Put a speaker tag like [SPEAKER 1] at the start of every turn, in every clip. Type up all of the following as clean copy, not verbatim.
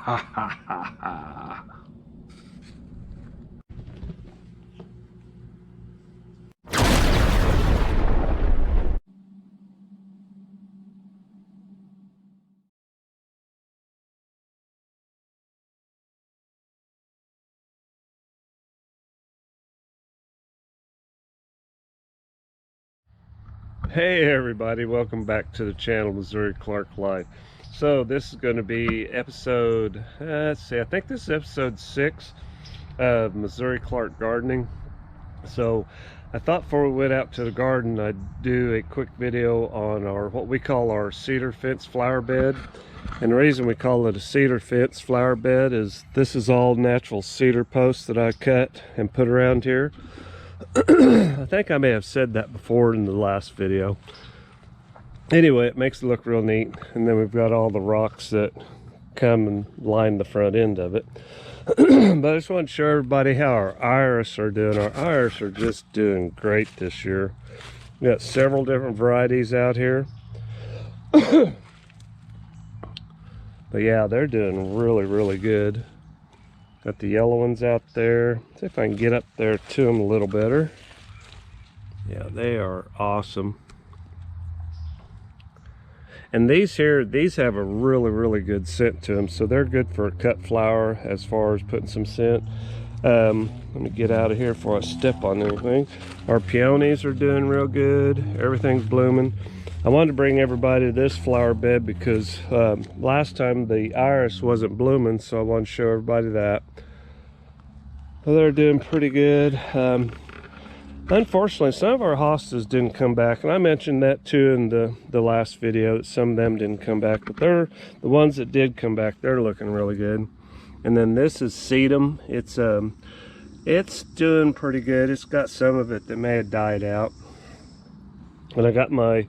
[SPEAKER 1] ha ha ha ha. Hey everybody, welcome back to the channel Missouri Clark Life. So this is going to be episode, let's see, I think this is episode 6 of Missouri Clark Gardening. So I thought before we went out to the garden I'd do a quick video on our what we call our cedar fence flower bed. And the reason we call it a cedar fence flower bed is this is all natural cedar posts that I cut and put around here. I think I may have said that before in the last video. Anyway, it makes it look real neat. And then we've got all the rocks that come and line the front end of it. But I just want to show everybody how our iris are doing. Our iris are just doing great this year. We got several different varieties out here. But yeah, they're doing really good. Got the yellow ones out there. See if I can get up there to them a little better. Yeah, they are awesome. And these here, these have a really good scent to them, so they're good for a cut flower as far as putting some scent. Let me get out of here before I step on anything. Our peonies are doing real good. Everything's blooming. I wanted to bring everybody to this flower bed because last time the iris wasn't blooming, so I wanted to show everybody that. Well, they're doing pretty good. Unfortunately, some of our hostas didn't come back, and I mentioned that too in the last video, that some of them didn't come back, but they're the ones that did come back. They're looking really good. And then this is sedum. It's doing pretty good. It's got some of it that may have died out. And I got my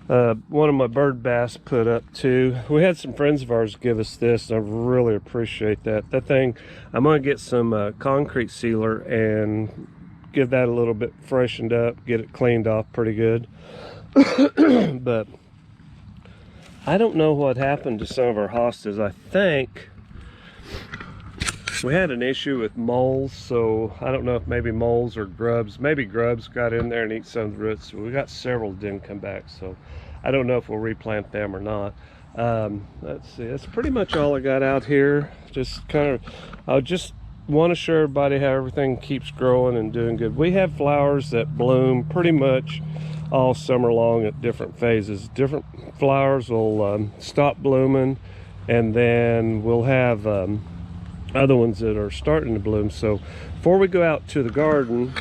[SPEAKER 1] one of my bird bass put up too. We had some friends of ours give us this, and I really appreciate that. That thing, I'm going to get some concrete sealer and give that a little bit freshened up, get it cleaned off pretty good. But I don't know what happened to some of our hostas. I think we had an issue with moles, so I don't know if maybe moles or grubs. Maybe grubs got in there and eat some of the roots. We got several that didn't come back, so I don't know if we'll replant them or not. Let's see, that's pretty much all I got out here. Just kind of, I just want to show everybody how everything keeps growing and doing good. We have flowers that bloom pretty much all summer long at different phases. Different flowers will stop blooming, and then we'll have other ones that are starting to bloom. So before we go out to the garden,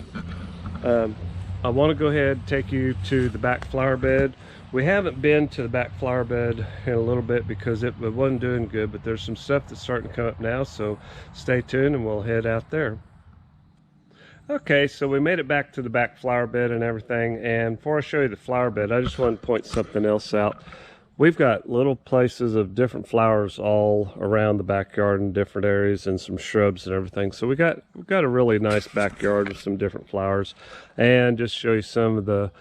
[SPEAKER 1] I want to go ahead and take you to the back flower bed. We haven't been to the back flower bed in a little bit because it wasn't doing good, but there's some stuff that's starting to come up now, so stay tuned and we'll head out there. Okay, so we made it back to the back flower bed and everything, and before I show you the flower bed, I just want to point something else out. We've got little places of different flowers all around the backyard in different areas, and some shrubs and everything. So we've got a really nice backyard with some different flowers. And just show you some of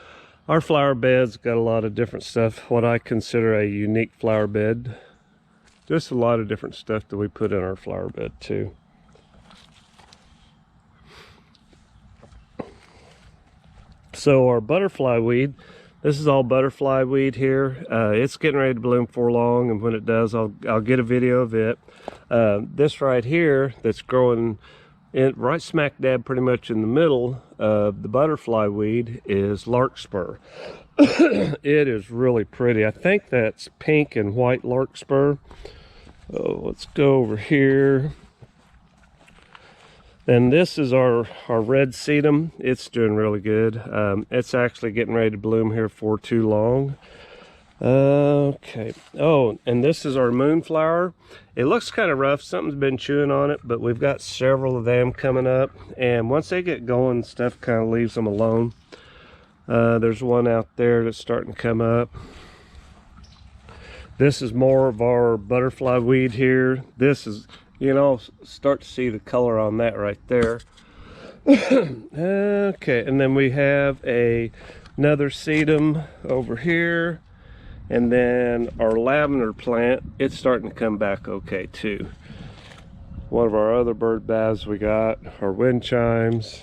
[SPEAKER 1] our flower beds. Got a lot of different stuff, what I consider a unique flower bed. Just a lot of different stuff that we put in our flower bed too. So our butterfly weed, this is all butterfly weed here. It's getting ready to bloom before long, and when it does, I'll get a video of it. This right here that's growing right smack dab pretty much in the middle of the butterfly weed is larkspur. It is really pretty. I think that's pink and white larkspur. Oh, let's go over here. And this is our red sedum. It's doing really good. It's actually getting ready to bloom here for too long. Okay. Oh, and this is our moonflower. It looks kind of rough. Something's been chewing on it, but we've got several of them coming up. And once they get going, stuff kind of leaves them alone. There's one out there that's starting to come up. This is more of our butterfly weed here. This is, you know, start to see the color on that right there. Okay, and then we have another sedum over here. And then our lavender plant, it's starting to come back okay too. One of our other bird baths we got are wind chimes.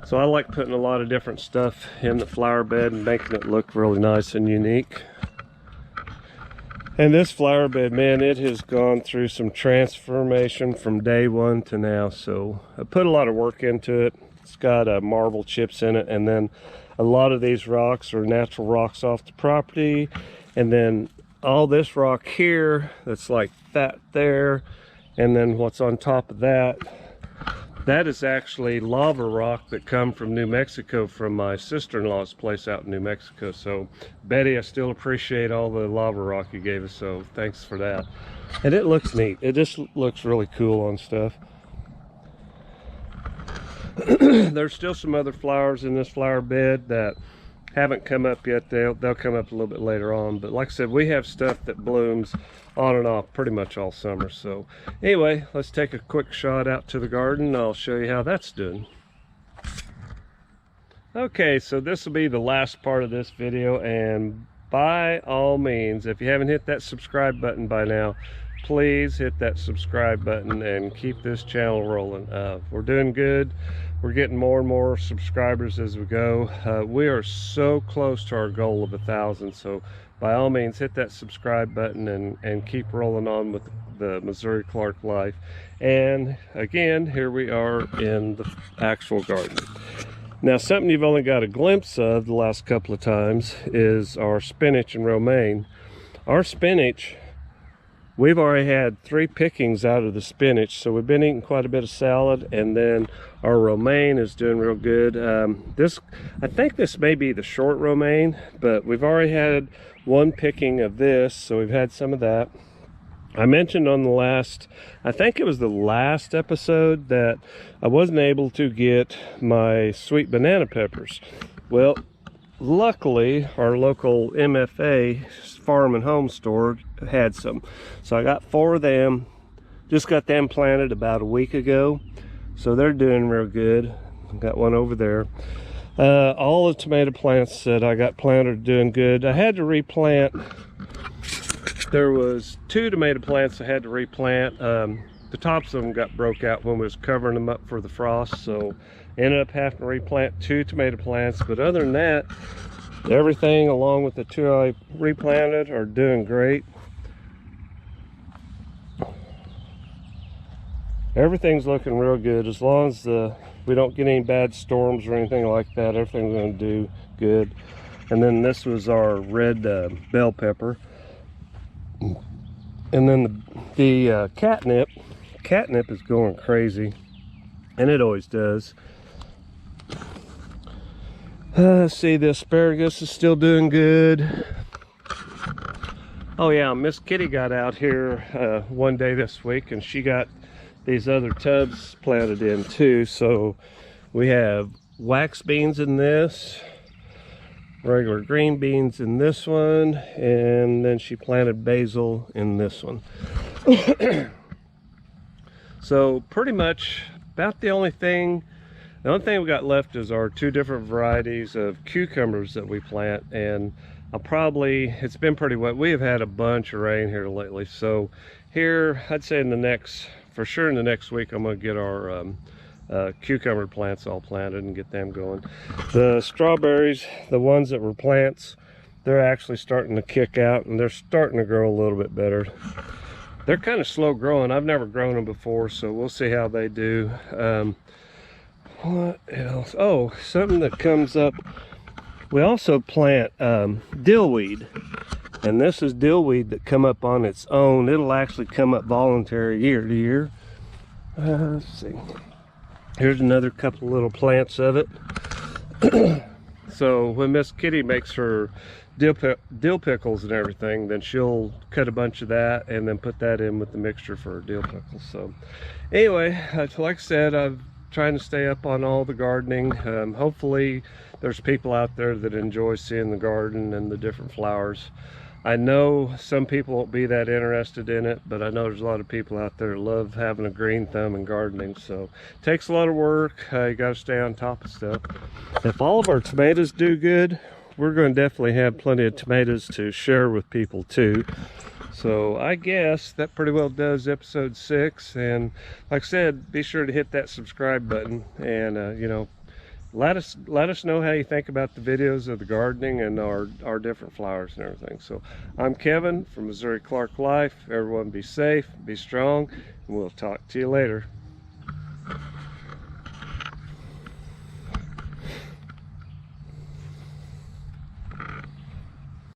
[SPEAKER 1] So I like putting a lot of different stuff in the flower bed and making it look really nice and unique. And this flower bed, man, it has gone through some transformation from day one to now. So I put a lot of work into it. It's got marble chips in it, and then a lot of these rocks are natural rocks off the property. And then all this rock here, that's like that there, and then what's on top of that, that is actually lava rock that come from New Mexico, from my sister-in-law's place out in New Mexico. So Betty, I still appreciate all the lava rock you gave us, so thanks for that. And it looks neat. It just looks really cool on stuff. There's still some other flowers in this flower bed that haven't come up yet. They'll come up a little bit later on, but like I said, we have stuff that blooms on and off pretty much all summer. So anyway, let's take a quick shot out to the garden. I'll show you how that's doing. Okay, so this will be the last part of this video, and by all means, if you haven't hit that subscribe button by now, please hit that subscribe button and keep this channel rolling. We're doing good. We're getting more and more subscribers as we go. We are so close to our goal of 1,000, so by all means hit that subscribe button and keep rolling on with the Missouri Clark life. And again, here we are in the actual garden. Now, something you've only got a glimpse of the last couple of times is our spinach and romaine. Our spinach, we've already had 3 pickings out of the spinach, so we've been eating quite a bit of salad. And then our romaine is doing real good. I think this may be the short romaine, but we've already had 1 picking of this, so we've had some of that. I mentioned on the last, I think it was the last episode, that I wasn't able to get my sweet banana peppers. Well, luckily our local MFA farm and home store had some, so I got 4 of them. Just got them planted about a week ago, so they're doing real good. Got one over there. All the tomato plants that I got planted are doing good. I had to replant. There was 2 tomato plants I had to replant. The tops of them got broke out when we was covering them up for the frost, so ended up having to replant 2 tomato plants. But other than that, everything along with the 2 I replanted are doing great. Everything's looking real good. As long as we don't get any bad storms or anything like that, everything's going to do good. And then this was our red bell pepper. And then the catnip is going crazy, and it always does. See, the asparagus is still doing good. Oh yeah, Miss Kitty got out here one day this week, and she got these other tubs planted in too. So we have wax beans in this, regular green beans in this one, and then she planted basil in this one. So pretty much about the only thing we got left is our 2 different varieties of cucumbers that we plant. And it's been pretty wet. We have had a bunch of rain here lately, so here I'd say for sure in the next week I'm going to get our cucumber plants all planted and get them going. The strawberries, the ones that were plants, they're actually starting to kick out, and they're starting to grow a little bit better. They're kind of slow growing. I've never grown them before, so we'll see how they do. What else? Oh, something that comes up, we also plant dillweed, and this is dillweed that come up on its own. It'll actually come up voluntary year to year. Let's see. Here's another couple little plants of it. So when Miss Kitty makes her dill pickles and everything, then she'll cut a bunch of that and then put that in with the mixture for her dill pickles. So anyway, like I said, I'm trying to stay up on all the gardening. Hopefully there's people out there that enjoy seeing the garden and the different flowers. I know some people won't be that interested in it, but I know there's a lot of people out there that love having a green thumb and gardening. So it takes a lot of work. You got to stay on top of stuff. If all of our tomatoes do good, we're going to definitely have plenty of tomatoes to share with people too. So I guess that pretty well does episode 6. And like I said, be sure to hit that subscribe button, and you know, let us know how you think about the videos of the gardening and our different flowers and everything. So I'm Kevin from Missouri Clark Life. Everyone be safe, be strong, and we'll talk to you later.